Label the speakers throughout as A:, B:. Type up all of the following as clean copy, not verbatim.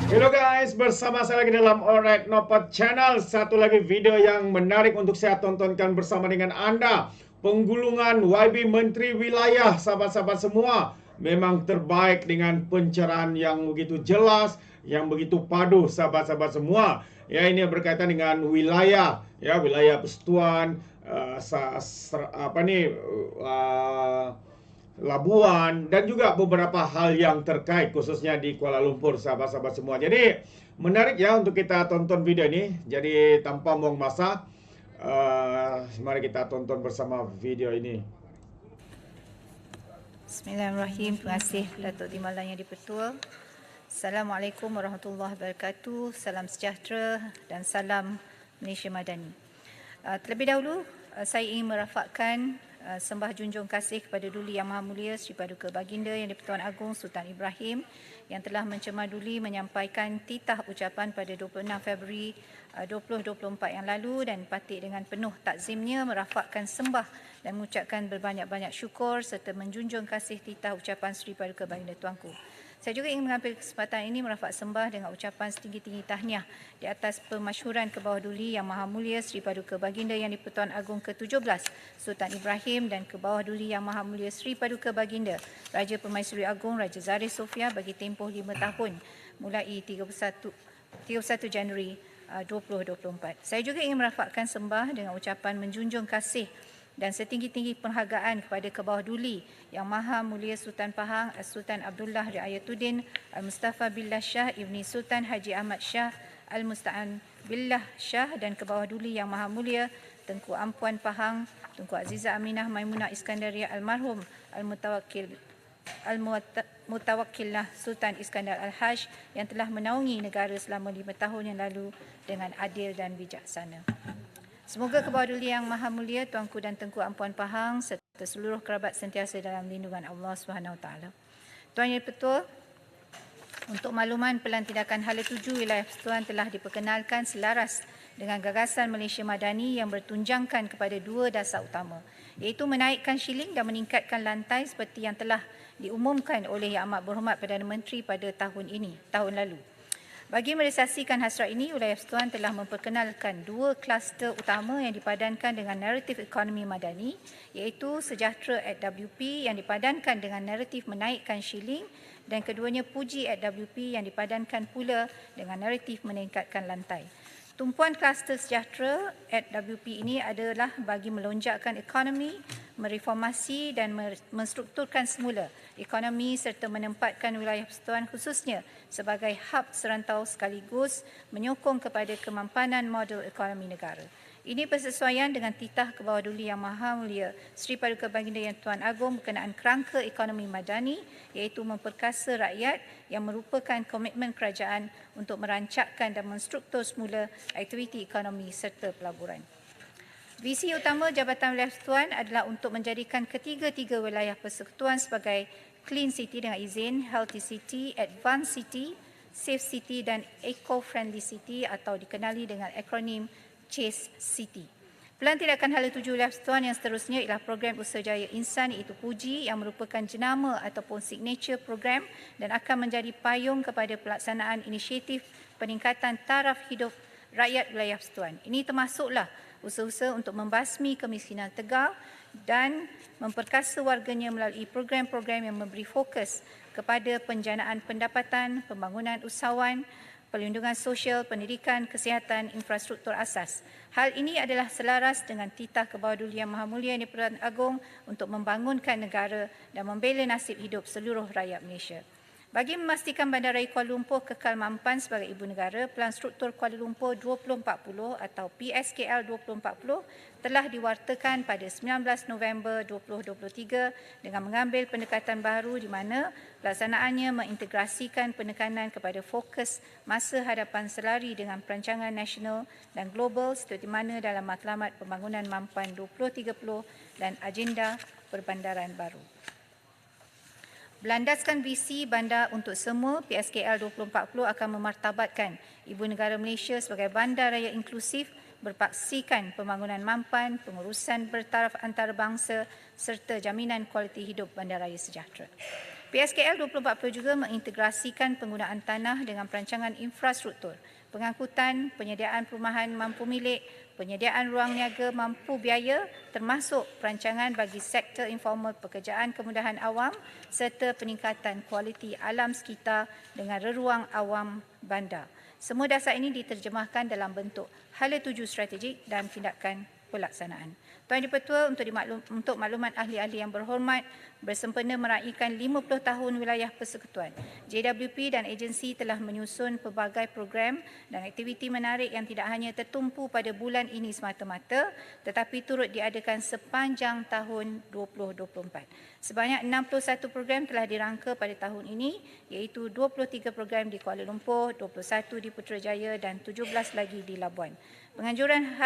A: Hello guys, bersama saya lagi dalam Alright Nopat Channel. Satu lagi video yang menarik untuk saya tontonkan bersama dengan Anda. Penggulungan YB Menteri Wilayah, sahabat-sahabat semua, memang terbaik dengan pencerahan yang begitu jelas, yang begitu padu, sahabat-sahabat semua. Ya, ini berkaitan dengan wilayah, ya, wilayah Persekutuan, Labuan, dan juga beberapa hal yang terkait khususnya di Kuala Lumpur, sahabat-sahabat semua. Jadi menarik ya untuk kita tonton video ini. Jadi tanpa buang masa, mari kita tonton bersama video ini.
B: Bismillahirrahmanirrahim. Terima kasih Datuk Timbalan yang dipertua. Assalamualaikum warahmatullahi wabarakatuh. Salam sejahtera dan salam Malaysia Madani. Terlebih dahulu, saya ingin merafakkan sembah junjung kasih kepada Duli Yang Maha Mulia Sri Paduka Baginda Yang di-Pertuan Agong Sultan Ibrahim yang telah mencemaduli menyampaikan titah ucapan pada 26 Februari 2024 yang lalu dan patik dengan penuh takzimnya merafakkan sembah dan mengucapkan berbanyak-banyak syukur serta menjunjung kasih titah ucapan Sri Paduka Baginda Tuanku. Saya juga ingin mengambil kesempatan ini merafak sembah dengan ucapan setinggi-tinggi tahniah di atas pemasyhuran ke bawah Duli Yang Maha Mulia Sri Paduka Baginda Yang di-Pertuan Agong ke-17 Sultan Ibrahim dan ke bawah Duli Yang Maha Mulia Sri Paduka Baginda Raja Permaisuri Agong Raja Zahir Sofia bagi tempoh 5 tahun mulai 31 Januari 2024. Saya juga ingin merafakkan sembah dengan ucapan menjunjung kasih dan setinggi-tinggi penghargaan kepada ke bawah Duli Yang Maha Mulia Sultan Pahang Sultan Abdullah Riayatuddin Al-Mustafa Billah Shah Ibni Sultan Haji Ahmad Shah Al-Musta'an Billah Shah dan ke bawah Duli Yang Maha Mulia Tengku Ampuan Pahang Tengku Azizah Aminah Maimunah Iskandaria Almarhum Al-Mutawakkillah Sultan Iskandar Al-Haj yang telah menaungi negara selama 5 tahun yang lalu dengan adil dan bijaksana. Semoga ke bawah Duli Yang Maha Mulia Tuanku dan Tengku Ampuan Pahang serta seluruh kerabat sentiasa dalam lindungan Allah SWT. Tuan Yang Dipertua, untuk makluman Pelan Tindakan Hala Tuju Wilayah Persekutuan telah diperkenalkan selaras dengan gagasan Malaysia Madani yang bertunjangkan kepada dua dasar utama, iaitu menaikkan shilling dan meningkatkan lantai seperti yang telah diumumkan oleh Yang Amat Berhormat Perdana Menteri pada tahun lalu. Bagi merealisasikan hasrat ini, Wilayah Persekutuan telah memperkenalkan dua kluster utama yang dipadankan dengan naratif ekonomi madani, iaitu Sejahtera @WP yang dipadankan dengan naratif menaikkan shilling dan keduanya Puji @WP yang dipadankan pula dengan naratif meningkatkan lantai. Tumpuan kluster Sejahtera @WP ini adalah bagi melonjakkan ekonomi, mereformasi dan menstrukturkan semula ekonomi serta menempatkan wilayah persekutuan khususnya sebagai hub serantau sekaligus menyokong kepada kemampanan model ekonomi negara. Ini bersesuaian dengan titah ke bawah Duli Yang Maha Mulia Sri Paduka Baginda Yang Tuan Agong berkenaan kerangka ekonomi madani, iaitu memperkasa rakyat yang merupakan komitmen kerajaan untuk merancangkan dan menstruktur semula aktiviti ekonomi serta pelaburan. Visi utama Jabatan Wilayah Persekutuan adalah untuk menjadikan ketiga-tiga wilayah persekutuan sebagai clean city dengan izin, healthy city, advanced city, safe city dan eco-friendly city atau dikenali dengan akronim CHASE City. Pelan Tindakan Hala Tuju Wilayah Persekutuan yang seterusnya ialah program usaha jaya insan iaitu Puji yang merupakan jenama ataupun signature program dan akan menjadi payung kepada pelaksanaan inisiatif peningkatan taraf hidup rakyat wilayah persekutuan. Ini termasuklah usaha-usaha untuk membasmi kemiskinan tegar dan memperkasa warganya melalui program-program yang memberi fokus kepada penjanaan pendapatan, pembangunan usahawan, perlindungan sosial, pendidikan, kesihatan, infrastruktur asas. Hal ini adalah selaras dengan titah ke bawah Duli Yang Maha Mulia Yang di-Pertuan Agong untuk membangunkan negara dan membela nasib hidup seluruh rakyat Malaysia. Bagi memastikan Bandaraya Kuala Lumpur kekal mampan sebagai ibu negara, Pelan Struktur Kuala Lumpur 2040 atau PSKL 2040 telah diwartakan pada 19 November 2023 dengan mengambil pendekatan baru di mana pelaksanaannya mengintegrasikan penekanan kepada fokus masa hadapan selari dengan perancangan nasional dan global seperti mana dalam Matlamat Pembangunan Mampan 2030 dan Agenda Perbandaran Baru. Berlandaskan visi bandar untuk semua, PSKL 2040 akan memartabatkan Ibu Negara Malaysia sebagai bandar raya inklusif, berpaksikan pembangunan mampan, pengurusan bertaraf antarabangsa serta jaminan kualiti hidup bandaraya sejahtera. PSKL 2040 juga mengintegrasikan penggunaan tanah dengan perancangan infrastruktur, pengangkutan, penyediaan perumahan mampu milik, penyediaan ruang niaga mampu biaya termasuk perancangan bagi sektor informal, pekerjaan kemudahan awam serta peningkatan kualiti alam sekitar dengan reruang awam bandar. Semua dasar ini diterjemahkan dalam bentuk hala tuju strategik dan tindakan pelaksanaan. Tuan Di-Pertua, untuk maklumat ahli-ahli yang berhormat, bersempena meraihkan 50 tahun wilayah persekutuan, JWP dan agensi telah menyusun pelbagai program dan aktiviti menarik yang tidak hanya tertumpu pada bulan ini semata-mata, tetapi turut diadakan sepanjang tahun 2024. Sebanyak 61 program telah dirangka pada tahun ini, iaitu 23 program di Kuala Lumpur, 21 di Putrajaya dan 17 lagi di Labuan. Penganjuran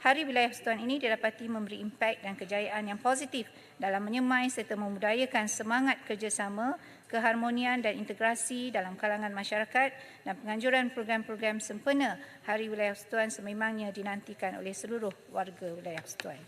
B: Hari Wilayah Persekutuan ini didapati memberi impak dan kejayaan yang positif dalam menyemai serta memudayakan semangat kerjasama, keharmonian dan integrasi dalam kalangan masyarakat, dan penganjuran program-program sempena Hari Wilayah Persekutuan sememangnya dinantikan oleh seluruh warga Wilayah Persekutuan.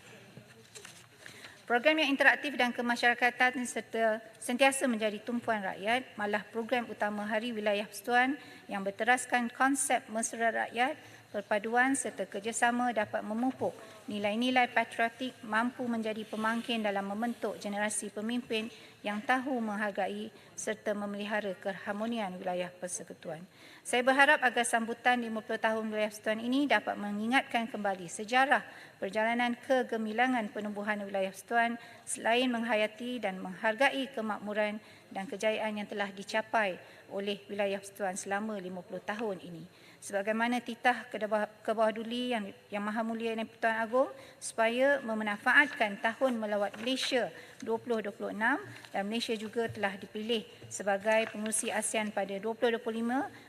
B: Program yang interaktif dan kemasyarakatan serta sentiasa menjadi tumpuan rakyat malah program utama Hari Wilayah Persekutuan yang berteraskan konsep mesra rakyat, perpaduan serta kerjasama dapat memupuk nilai-nilai patriotik mampu menjadi pemangkin dalam membentuk generasi pemimpin yang tahu menghargai serta memelihara keharmonian wilayah persekutuan. Saya berharap agar sambutan 50 tahun wilayah persekutuan ini dapat mengingatkan kembali sejarah perjalanan kegemilangan penubuhan wilayah persekutuan selain menghayati dan menghargai kemakmuran dan kejayaan yang telah dicapai oleh wilayah persekutuan selama 50 tahun ini. Sebagaimana titah ke bawah duli yang Maha Mulia Yang Pertuan Agong supaya memanfaatkan tahun melawat Malaysia 2026 dan Malaysia juga telah dipilih sebagai pengerusi ASEAN pada 2025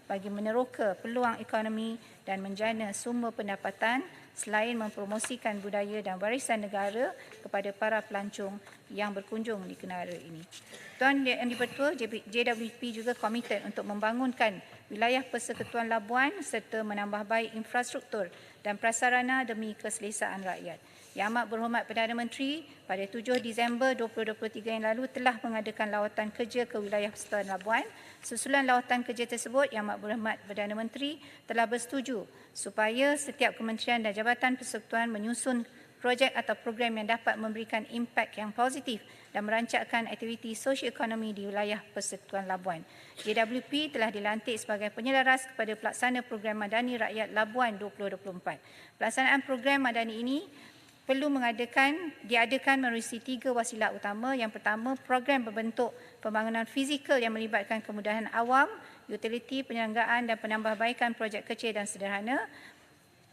B: bagi meneroka peluang ekonomi dan menjana sumber pendapatan selain mempromosikan budaya dan warisan negara kepada para pelancong yang berkunjung di negara ini. Tuan Yang Di-Pertua, JWP juga komited untuk membangunkan wilayah persekutuan Labuan serta menambah baik infrastruktur dan prasarana demi keselesaan rakyat. Yang Amat Berhormat Perdana Menteri pada 7 Disember 2023 yang lalu telah mengadakan lawatan kerja ke wilayah persekutuan Labuan. Susulan lawatan kerja tersebut, Yang Amat Berhormat Perdana Menteri telah bersetuju supaya setiap kementerian dan jabatan persekutuan menyusun projek atau program yang dapat memberikan impak yang positif dan merancangkan aktiviti sosioekonomi di wilayah persekutuan Labuan. JWP telah dilantik sebagai penyelaras kepada pelaksana program Madani Rakyat Labuan 2024. Pelaksanaan program Madani ini perlu diadakan menerusi 3 wasilah utama. Yang pertama, program berbentuk pembangunan fizikal yang melibatkan kemudahan awam, utiliti, penyelenggaraan dan penambahbaikan projek kecil dan sederhana.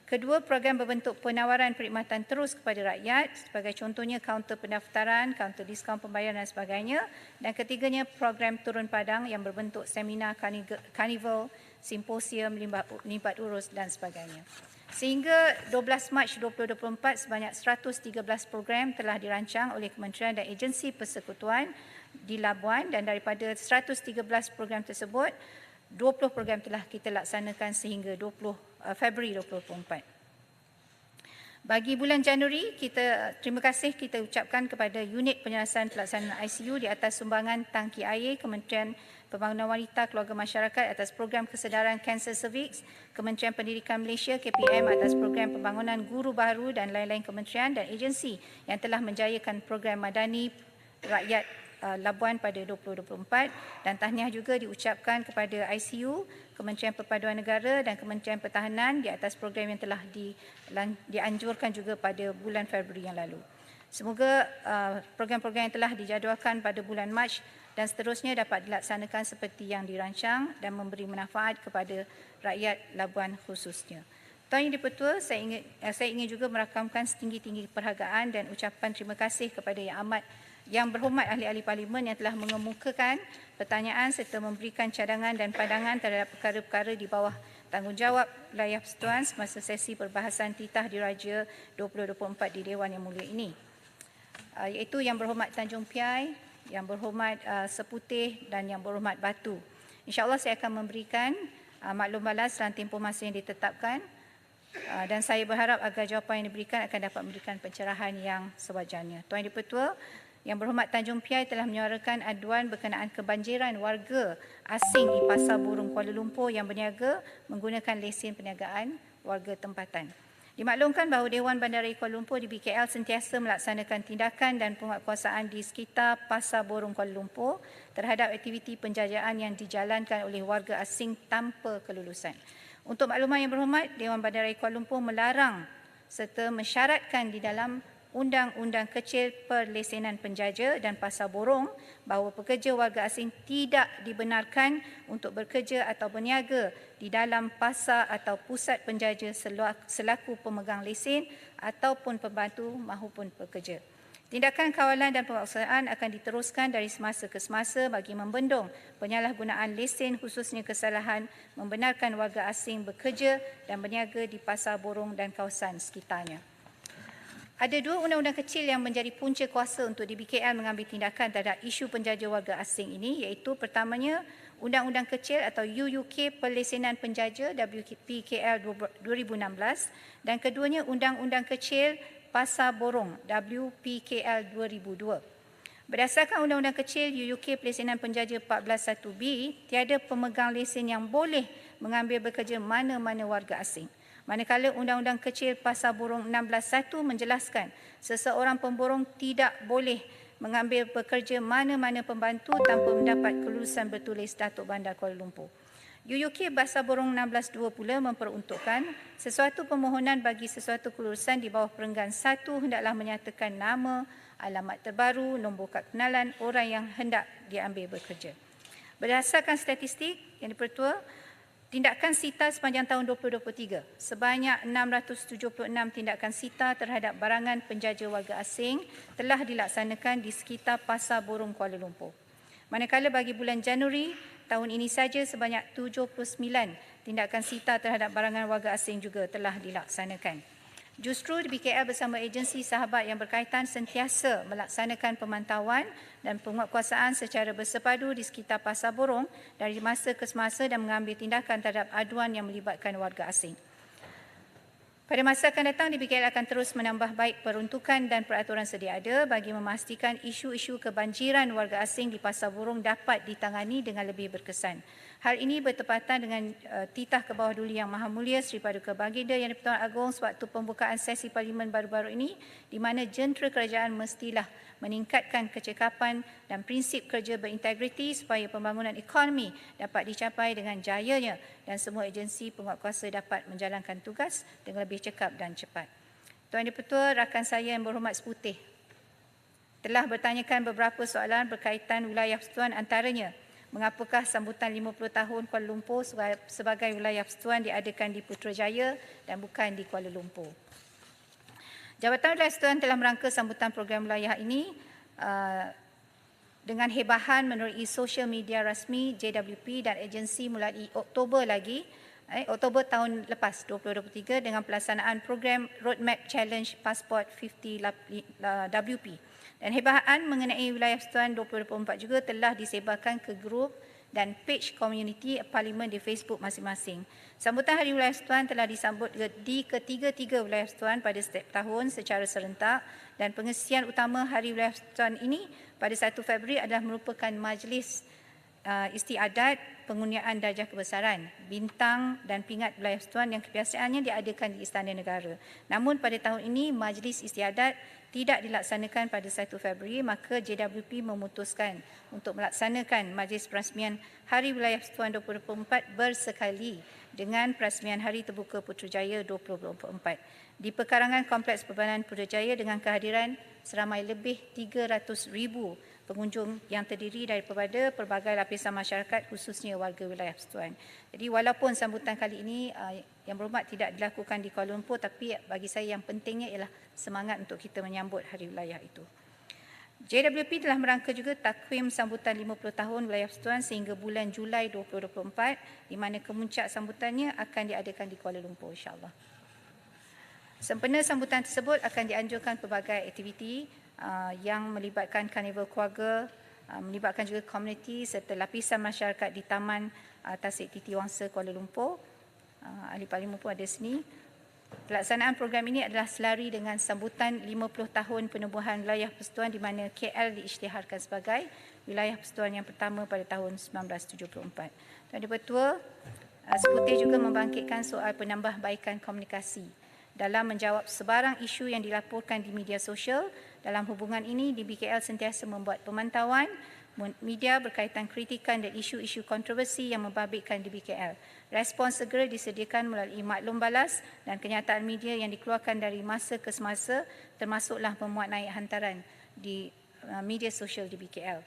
B: Kedua, program berbentuk penawaran perkhidmatan terus kepada rakyat sebagai contohnya kaunter pendaftaran, kaunter diskaun pembayaran dan sebagainya. Dan ketiganya, program turun padang yang berbentuk seminar, karnival, simposium, limbat urus dan sebagainya. Sehingga 12 Mac 2024, sebanyak 113 program telah dirancang oleh kementerian dan agensi persekutuan di Labuan dan daripada 113 program tersebut, 20 program telah kita laksanakan sehingga 20 Februari 2024. Bagi bulan Januari, terima kasih kita ucapkan kepada Unit Penyelesaian Pelaksanaan ICU di atas sumbangan tangki air Kementerian Pembangunan Wanita Keluarga Masyarakat atas program kesedaran kanser cervix, Kementerian Pendidikan Malaysia KPM atas program pembangunan guru baru dan lain-lain kementerian dan agensi yang telah menjayakan program Madani Rakyat Labuan pada 2024, dan tahniah juga diucapkan kepada ICU, Kementerian Perpaduan Negara dan Kementerian Pertahanan di atas program yang telah dianjurkan juga pada bulan Februari yang lalu. Semoga program-program yang telah dijadualkan pada bulan Mac dan seterusnya dapat dilaksanakan seperti yang dirancang dan memberi manfaat kepada rakyat Labuan khususnya. Tuan Yang Di-Pertua, saya ingin juga merakamkan setinggi-tinggi perhargaan dan ucapan terima kasih kepada Yang Berhormat ahli-ahli parlimen yang telah mengemukakan pertanyaan serta memberikan cadangan dan pandangan terhadap perkara-perkara di bawah tanggungjawab wilayah persekutuan semasa sesi perbahasan titah diraja 2024 di Dewan Yang Mulia ini. Iaitu Yang Berhormat Tanjung Piai, Yang Berhormat Seputih dan Yang Berhormat Batu. InsyaAllah saya akan memberikan maklum balas dalam tempoh masa yang ditetapkan dan saya berharap agar jawapan yang diberikan akan dapat memberikan pencerahan yang sewajarnya. Tuan Yang Di-Pertua, Yang Berhormat Tanjung Piai telah menyuarakan aduan berkenaan kebanjiran warga asing di Pasar Burung Kuala Lumpur yang berniaga menggunakan lesen perniagaan warga tempatan. Dimaklumkan bahawa Dewan Bandaraya Kuala Lumpur di BKL sentiasa melaksanakan tindakan dan penguatkuasaan di sekitar Pasar Burung Kuala Lumpur terhadap aktiviti penjajahan yang dijalankan oleh warga asing tanpa kelulusan. Untuk makluman yang berhormat, Dewan Bandaraya Kuala Lumpur melarang serta mensyaratkan di dalam Undang-Undang Kecil Perlesenan Penjaja dan Pasar Borong bahawa pekerja warga asing tidak dibenarkan untuk bekerja atau berniaga di dalam pasar atau pusat penjaja selaku pemegang lesen ataupun pembantu maupun pekerja. Tindakan kawalan dan penguatkuasaan akan diteruskan dari semasa ke semasa bagi membendung penyalahgunaan lesen khususnya kesalahan membenarkan warga asing bekerja dan berniaga di Pasar Borong dan kawasan sekitarnya. Ada dua undang-undang kecil yang menjadi punca kuasa untuk DBKL mengambil tindakan terhadap isu penjaja warga asing ini, iaitu pertamanya Undang-Undang Kecil atau UUK Perlesenan Penjaja WPKL 2016 dan keduanya Undang-Undang Kecil Pasar Borong WPKL 2002. Berdasarkan Undang-Undang Kecil UUK Perlesenan Penjaja 14(1)B, tiada pemegang lesen yang boleh mengambil bekerja mana-mana warga asing. Manakala Undang-Undang Kecil Pasar Borong 16(1) menjelaskan seseorang pemborong tidak boleh mengambil bekerja mana-mana pembantu tanpa mendapat kelulusan bertulis Datuk Bandar Kuala Lumpur. UUK Pasar Borong 16(2) pula memperuntukkan sesuatu permohonan bagi sesuatu kelulusan di bawah perenggan 1 hendaklah menyatakan nama, alamat terbaru, nombor kad kenalan orang yang hendak diambil bekerja. Berdasarkan statistik yang dipertua, tindakan sita sepanjang tahun 2023, sebanyak 676 tindakan sita terhadap barangan penjaja warga asing telah dilaksanakan di sekitar Pasar Borong Kuala Lumpur. Manakala bagi bulan Januari tahun ini saja sebanyak 79 tindakan sita terhadap barangan warga asing juga telah dilaksanakan. Justru BKL bersama agensi sahabat yang berkaitan sentiasa melaksanakan pemantauan dan penguatkuasaan secara bersepadu di sekitar Pasar Borong dari masa ke semasa dan mengambil tindakan terhadap aduan yang melibatkan warga asing. Pada masa akan datang, DBKL akan terus menambah baik peruntukan dan peraturan sedia ada bagi memastikan isu-isu kebanjiran warga asing di Pasar Borong dapat ditangani dengan lebih berkesan. Hal ini bertepatan dengan titah ke bawah duli Yang Maha Mulia Seri Paduka Baginda Yang di-Pertuan Agong sewaktu pembukaan sesi parlimen baru-baru ini, di mana jentera kerajaan mestilah meningkatkan kecekapan dan prinsip kerja berintegriti supaya pembangunan ekonomi dapat dicapai dengan jayanya dan semua agensi penguatkuasa dapat menjalankan tugas dengan lebih cekap dan cepat. Tuan Di-Pertua, rakan saya yang berhormat seputih telah bertanyakan beberapa soalan berkaitan wilayah persekutuan, antaranya mengapakah sambutan 50 tahun Kuala Lumpur sebagai wilayah persekutuan diadakan di Putrajaya dan bukan di Kuala Lumpur. Jabatan Wilayah Persekutuan telah merangka sambutan program wilayah ini dengan hebahan menerusi sosial media rasmi JWP dan agensi mulai Oktober tahun lepas 2023 dengan pelaksanaan program Roadmap Challenge Passport 50 WP. Dan hebahan mengenai wilayah persekutuan 2024 juga telah disebarkan ke grup dan page community parlimen di Facebook masing-masing. Sambutan Hari Wilayah Persekutuan telah disambut di ketiga-tiga wilayah persekutuan pada setiap tahun secara serentak dan pengisian utama Hari Wilayah Persekutuan ini pada 1 Februari adalah merupakan majlis istiadat pengundian darjah kebesaran, bintang dan pingat wilayah persekutuan yang kebiasaannya diadakan di Istana Negara. Namun pada tahun ini majlis istiadat tidak dilaksanakan pada 1 Februari, maka JWP memutuskan untuk melaksanakan majlis perasmian Hari Wilayah Persekutuan 2024 bersekali dengan perasmian Hari Terbuka Putrajaya 2024 di pekarangan Kompleks Perbanan Putrajaya dengan kehadiran seramai lebih 300,000 pengunjung yang terdiri daripada pelbagai lapisan masyarakat, khususnya warga wilayah persekutuan. Jadi walaupun sambutan kali ini yang berhormat tidak dilakukan di Kuala Lumpur, tapi bagi saya yang pentingnya ialah semangat untuk kita menyambut hari wilayah itu. JWP telah merangka juga takwim sambutan 50 tahun wilayah persekutuan sehingga bulan Julai 2024, di mana kemuncak sambutannya akan diadakan di Kuala Lumpur, insya-Allah. Sempena sambutan tersebut akan dianjurkan pelbagai aktiviti yang melibatkan karnival keluarga, melibatkan juga komuniti serta lapisan masyarakat di Taman Tasik Titi Wangsa Kuala Lumpur. Ahli Parlimen pun ada sini. Pelaksanaan program ini adalah selari dengan sambutan 50 tahun penubuhan wilayah persekutuan di mana KL diisytiharkan sebagai wilayah persekutuan yang pertama pada tahun 1974. Tuan Di-Pertua, Sekuti juga membangkitkan soal penambahbaikan komunikasi dalam menjawab sebarang isu yang dilaporkan di media sosial. Dalam hubungan ini, DBKL sentiasa membuat pemantauan media berkaitan kritikan dan isu-isu kontroversi yang membabitkan DBKL. Respons segera disediakan melalui maklum balas dan kenyataan media yang dikeluarkan dari masa ke semasa, termasuklah memuat naik hantaran di media sosial DBKL.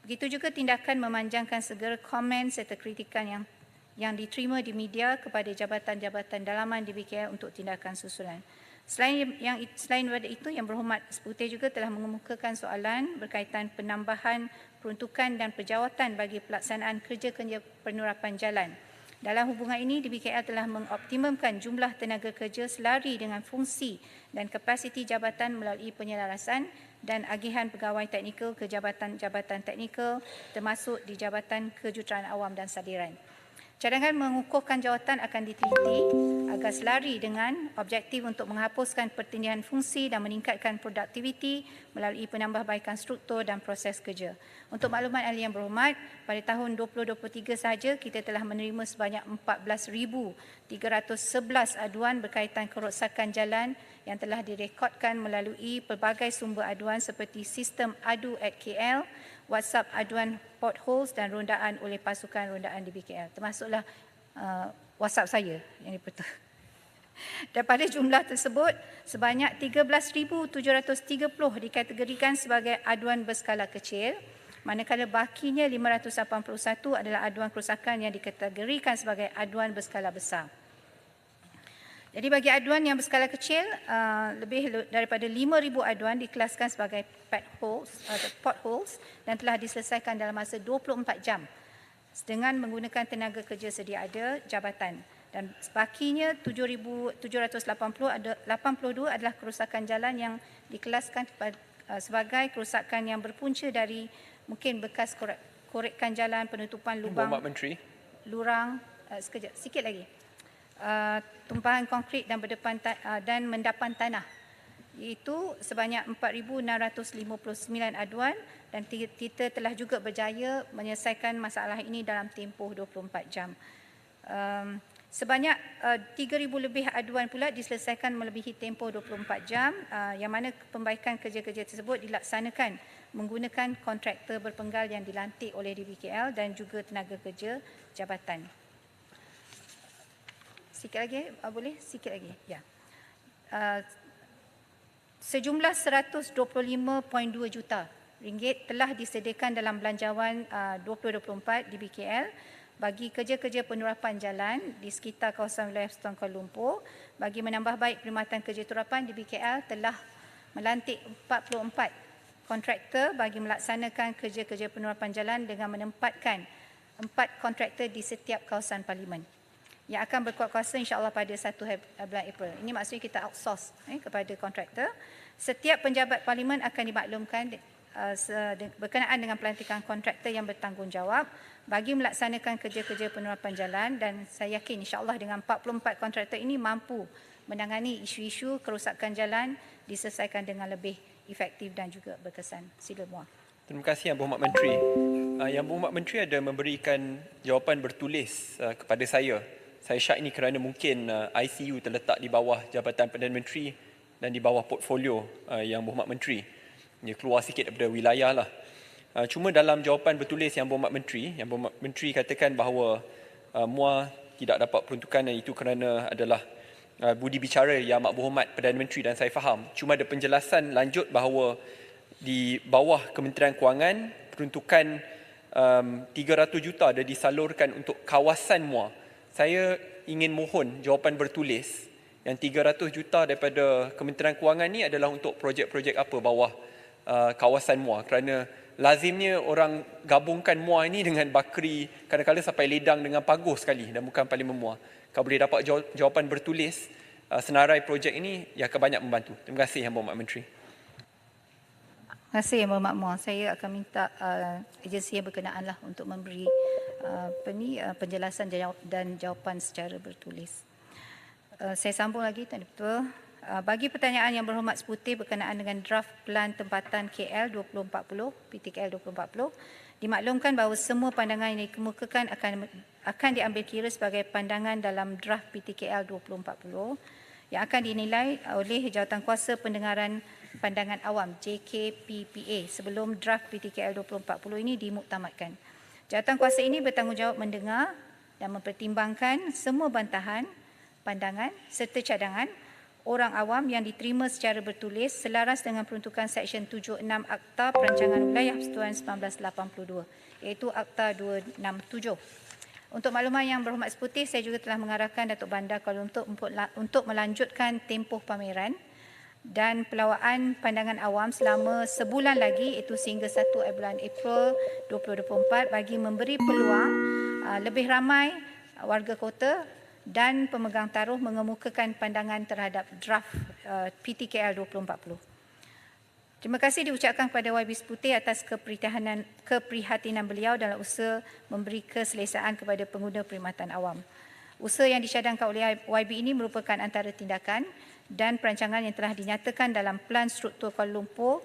B: Begitu juga tindakan memanjangkan segera komen serta kritikan yang diterima di media kepada jabatan-jabatan dalaman DBKL untuk tindakan susulan. Selain daripada itu, Yang Berhormat Sekuti juga telah mengemukakan soalan berkaitan penambahan peruntukan dan penjawatan bagi pelaksanaan kerja-kerja penerapan jalan. Dalam hubungan ini, DBKL telah mengoptimumkan jumlah tenaga kerja selari dengan fungsi dan kapasiti jabatan melalui penyelarasan dan agihan pegawai teknikal ke jabatan-jabatan teknikal termasuk di Jabatan Kejuruteraan Awam dan Sadiran. Cadangan mengukuhkan jawatan akan diteliti agar selari dengan objektif untuk menghapuskan pertindihan fungsi dan meningkatkan produktiviti melalui penambahbaikan struktur dan proses kerja. Untuk maklumat ahli yang berhormat, pada tahun 2023 sahaja kita telah menerima sebanyak 14,311 aduan berkaitan kerosakan jalan yang telah direkodkan melalui pelbagai sumber aduan seperti sistem Adu@KL, WhatsApp aduan potholes dan rondaan oleh pasukan rondaan DBKL. Termasuklah WhatsApp saya yang Di-Pertua. Daripada jumlah tersebut, sebanyak 13,730 dikategorikan sebagai aduan berskala kecil, manakala bakinya 581 adalah aduan kerosakan yang dikategorikan sebagai aduan berskala besar. Jadi bagi aduan yang berskala kecil, lebih daripada 5,000 aduan dikelaskan sebagai potholes dan telah diselesaikan dalam masa 24 jam dengan menggunakan tenaga kerja sedia ada jabatan. Dan bakinya 7,782 adalah kerosakan jalan yang dikelaskan sebagai kerosakan yang berpunca dari mungkin bekas korekan jalan, penutupan lubang, lurang, sikit lagi. Tumpahan konkrit dan dan mendapan tanah. Itu sebanyak 4,659 aduan dan kita telah juga berjaya menyelesaikan masalah ini dalam tempoh 24 jam. Sebanyak 3,000 lebih aduan pula diselesaikan melebihi tempoh 24 jam yang mana pembaikan kerja-kerja tersebut dilaksanakan menggunakan kontraktor berpenggal yang dilantik oleh DBKL dan juga tenaga kerja jabatan. Sikit lagi, boleh? Sikit lagi. Ya. Sejumlah 125.2 juta ringgit telah disediakan dalam belanjawan 2024 di BKL bagi kerja-kerja penerapan jalan di sekitar kawasan wilayah Persekutuan Kuala Lumpur. Bagi menambah baik perkhidmatan kerja terapan di BKL telah melantik 44 kontraktor bagi melaksanakan kerja-kerja penerapan jalan dengan menempatkan 4 kontraktor di setiap kawasan parlimen yang akan berkuat kuasa insya-Allah pada 1 bulan April. Ini maksudnya kita outsource kepada kontraktor. Setiap penjabat parlimen akan dimaklumkan berkenaan dengan pelantikan kontraktor yang bertanggungjawab bagi melaksanakan kerja-kerja penerapan jalan, dan saya yakin insya-Allah dengan 44 kontraktor ini mampu menangani isu-isu kerosakan jalan diselesaikan dengan lebih efektif dan juga berkesan. Sila Muar.
C: Terima kasih Yang Berhormat Menteri. Yang Berhormat Menteri ada memberikan jawapan bertulis kepada saya. Saya syak ini kerana mungkin ICU terletak di bawah Jabatan Perdana Menteri dan di bawah portfolio Yang Berhormat Menteri. Dia keluar sikit daripada wilayah lah. Cuma dalam jawapan bertulis Yang Berhormat Menteri katakan bahawa MUA tidak dapat peruntukan dan itu kerana adalah budi bicara Yang Amat Berhormat Perdana Menteri, dan saya faham. Cuma ada penjelasan lanjut bahawa di bawah Kementerian Kewangan peruntukan 300 juta ada disalurkan untuk kawasan MUA. Saya ingin mohon jawapan bertulis yang 300 juta daripada Kementerian Kewangan ni adalah untuk projek-projek apa bawah kawasan MUA, kerana lazimnya orang gabungkan MUA ini dengan Bakri kadang-kadang sampai ledang dengan paguh sekali dan bukan Parlimen MUA. Kalau boleh dapat jawapan bertulis senarai projek ini, ia akan banyak membantu. Terima kasih Yang Berhormat Menteri.
B: Terima kasih Yang Berhormat Muar. Saya akan minta agensi yang berkenaan lah untuk memberi penjelasan dan jawapan secara bertulis. Saya sambung lagi, Tuan Ketua. Bagi pertanyaan yang berhormat seputar berkenaan dengan draft Pelan Tempatan KL 2040, PTKL 2040, dimaklumkan bahawa semua pandangan yang dikemukakan akan diambil kira sebagai pandangan dalam draft PTKL 2040 yang akan dinilai oleh Jawatankuasa Pendengaran Pandangan Awam JKPPA sebelum draft PTKL 2040 ini dimuktamadkan. Jawatankuasa ini bertanggungjawab mendengar dan mempertimbangkan semua bantahan, pandangan serta cadangan orang awam yang diterima secara bertulis selaras dengan peruntukan Seksyen 76 Akta Perancangan Wilayah Persatuan 1982 iaitu Akta 267. Untuk makluman yang berhormat seputar, saya juga telah mengarahkan Datuk Bandar Kuala Lumpur untuk melanjutkan tempoh pameran dan pelawaan pandangan awam selama sebulan lagi iaitu sehingga 1 bulan April 2024 bagi memberi peluang lebih ramai warga kota dan pemegang taruh mengemukakan pandangan terhadap draft PTKL 2040. Terima kasih diucapkan kepada YB Seputar atas keprihatinan beliau dalam usaha memberi keselesaan kepada pengguna perkhidmatan awam. Usaha yang dicadangkan oleh YB ini merupakan antara tindakan dan perancangan yang telah dinyatakan dalam Pelan Struktur Kuala Lumpur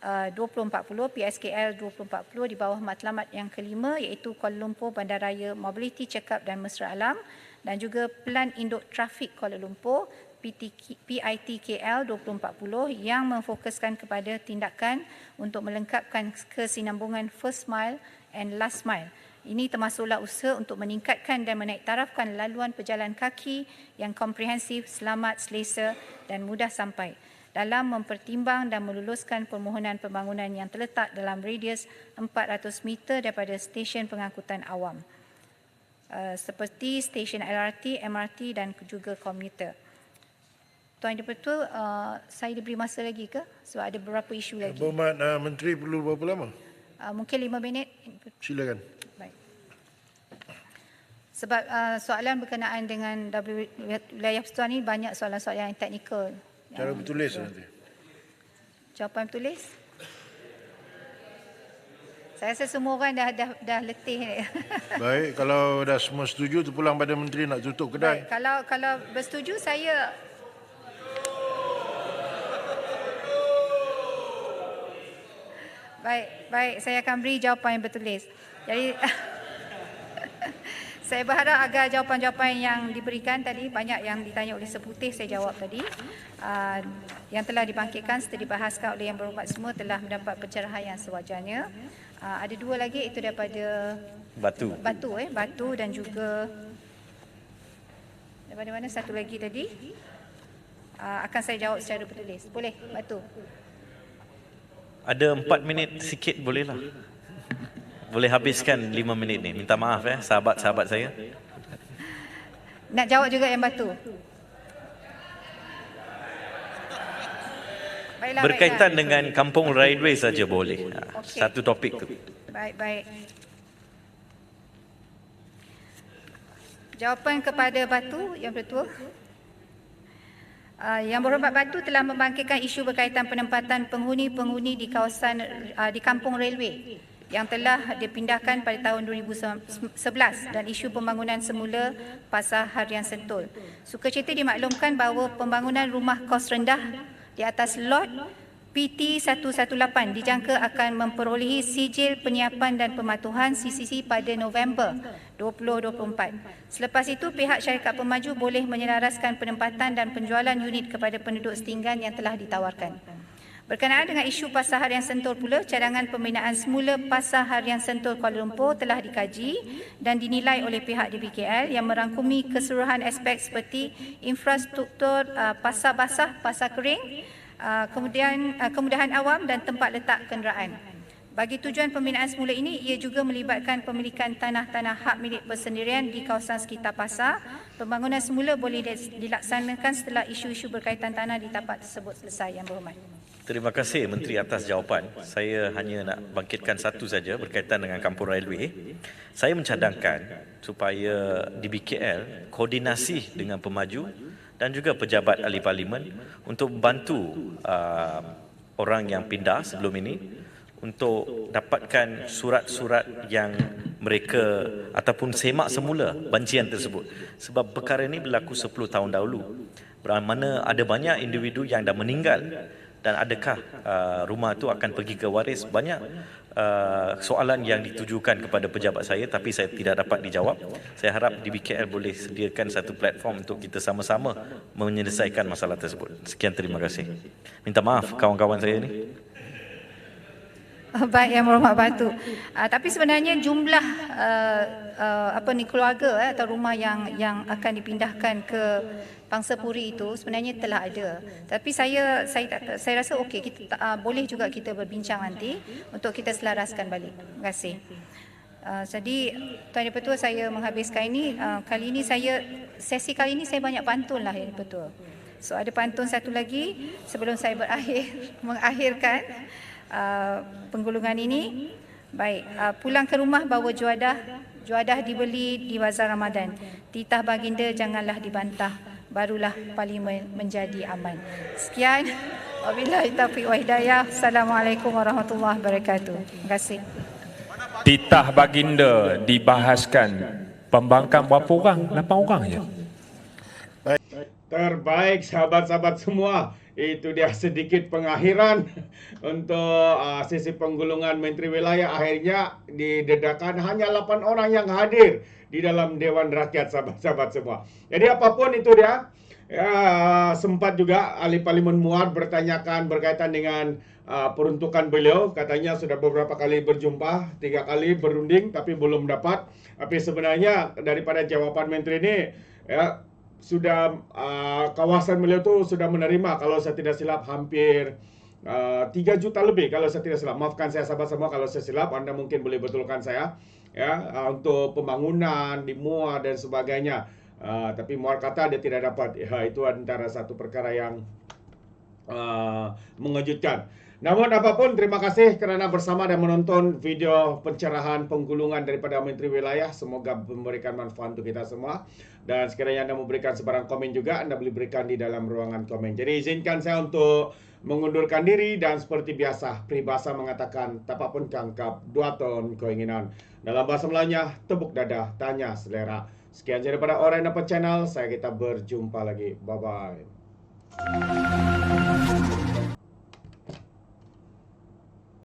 B: 2040 PSKL 2040 di bawah matlamat yang kelima iaitu Kuala Lumpur Bandaraya Mobility Check-up dan Mesra Alam dan juga Pelan Induk Trafik Kuala Lumpur PITKL 2040 yang memfokuskan kepada tindakan untuk melengkapkan kesinambungan first mile and last mile. Ini termasuklah usaha untuk meningkatkan dan menaik tarafkan laluan pejalan kaki yang komprehensif, selamat, selesa dan mudah sampai dalam mempertimbang dan meluluskan permohonan pembangunan yang terletak dalam radius 400 meter daripada stesen pengangkutan awam seperti stesen LRT, MRT dan juga komuter. Tuan Dipertua, saya diberi masa lagi ke? Sebab ada beberapa isu lagi.
D: Berhormat Menteri perlu berapa lama?
B: Mungkin 5 minit.
D: Silakan.
B: Baik. Sebab soalan berkenaan dengan wilayah persatuan ini banyak soalan-soalan yang teknikal.
D: Cara bertulis nanti.
B: Jawapan bertulis? Saya rasa semua orang dah letih ni.
D: Baik, kalau dah semua setuju terpulang pada Menteri nak tutup kedai.
B: Baik, kalau bersetuju saya Baik, saya akan beri jawapan yang bertulis. Jadi saya berharap agar jawapan-jawapan yang diberikan tadi, banyak yang ditanya oleh seputar saya jawab tadi, yang telah dibangkitkan serta dibahaskan oleh yang berhormat semua telah mendapat pencerahan yang sewajarnya. Ada dua lagi, itu daripada Batu dan juga daripada mana satu lagi tadi, akan saya jawab secara bertulis. Boleh, Batu?
E: Ada 4 minit sikit bolehlah. Boleh habiskan 5 minit ni. Minta maaf sahabat-sahabat saya.
B: Nak jawab juga yang Batu.
E: Berkaitan dengan kampung railway saja boleh.
B: Okey.
E: Satu topik tu.
B: Baik. Jawapan kepada Batu yang Bertua. Yang berhormat Batu telah membangkitkan isu berkaitan penempatan penghuni-penghuni di kawasan di kampung railway yang telah dipindahkan pada tahun 2011 dan isu pembangunan semula Pasar Harian Sentul. Sukacita dimaklumkan bahawa pembangunan rumah kos rendah di atas lot PT 118 dijangka akan memperolehi sijil penyiapan dan pematuhan CCC pada November 2024. Selepas itu, pihak syarikat pemaju boleh menyelaraskan penempatan dan penjualan unit kepada penduduk setinggan yang telah ditawarkan. Berkenaan dengan isu Pasar Harian Sentul pula, cadangan pembinaan semula Pasar Harian Sentul Kuala Lumpur telah dikaji dan dinilai oleh pihak DBKL yang merangkumi keseluruhan aspek seperti infrastruktur pasar basah, pasar kering, kemudahan awam dan tempat letak kenderaan. Bagi tujuan pembinaan semula ini, ia juga melibatkan pemilikan tanah-tanah hak milik persendirian di kawasan sekitar pasar. Pembangunan semula boleh dilaksanakan setelah isu-isu berkaitan tanah di tapak tersebut selesai, Yang Berhormat.
E: Terima kasih Menteri atas jawapan. Saya hanya nak bangkitkan satu saja berkaitan dengan kampung railway. Saya mencadangkan supaya DBKL koordinasi dengan pemaju dan juga pejabat ahli parlimen untuk membantu orang yang pindah sebelum ini untuk dapatkan surat-surat yang mereka ataupun semak semula bancian tersebut. Sebab perkara ini berlaku 10 tahun dahulu. Mana ada banyak individu yang dah meninggal, dan adakah rumah itu akan pergi ke waris? Banyak soalan yang ditujukan kepada pejabat saya tapi saya tidak dapat dijawab. Saya harap DBKL boleh sediakan satu platform untuk kita sama-sama menyelesaikan masalah tersebut. Sekian, terima kasih. Minta maaf kawan-kawan saya ni.
B: Baik, Yang Berhormat Batu. Tapi sebenarnya jumlah keluarga atau rumah yang akan dipindahkan ke Pangsapuri itu sebenarnya telah ada. Tapi saya rasa okey, kita boleh juga kita berbincang nanti untuk kita selaraskan balik. Terima kasih. Jadi Tuan Dipertua, saya menghabiskan ini. Sesi kali ini saya banyak pantun lah, Yang Dipertua. So ada pantun satu lagi sebelum saya mengakhirkan penggulungan ini. Baik, pulang ke rumah bawa juadah dibeli di bazar Ramadan. Titah baginda janganlah dibantah, barulah parlimen menjadi aman. Sekian, wabillahi taufiq wa hidayah. Assalamualaikum warahmatullahi wabarakatuh. Terima kasih.
F: Titah baginda dibahaskan, pembangkang berapa orang? 8 orang je.
A: Terbaik sahabat-sahabat semua. Itu dia sedikit pengakhiran untuk sesi penggulungan Menteri Wilayah. Akhirnya didedakan hanya 8 orang yang hadir di dalam Dewan Rakyat, sahabat-sahabat semua. Jadi apapun itu dia, sempat juga ahli Parlimen Muar bertanyakan berkaitan dengan peruntukan beliau. Katanya sudah beberapa kali berjumpa, 3 kali berunding tapi belum dapat. Tapi sebenarnya daripada jawapan Menteri ini, ya, sudah kawasan beliau tu sudah menerima, kalau saya tidak silap, hampir 3 juta lebih kalau saya tidak silap. Maafkan saya sahabat semua kalau saya silap, Anda mungkin boleh betulkan saya, ya, untuk pembangunan di Muar dan sebagainya. Tapi Muar kata dia tidak dapat. Ya, itu antara satu perkara yang mengejutkan. Namun apapun, terima kasih kerana bersama dan menonton video pencerahan penggulungan daripada Menteri Wilayah. Semoga memberikan manfaat untuk kita semua. Dan sekiranya Anda memberikan sebarang komen juga, Anda boleh berikan di dalam ruangan komen. Jadi izinkan saya untuk mengundurkan diri, dan seperti biasa, peribahasa mengatakan tapapun tangkap 2 ton keinginan. Dalam bahasa Melayunya, tepuk dada, tanya selera. Sekian daripada Orek Nopod Channel. Kita berjumpa lagi. Bye-bye.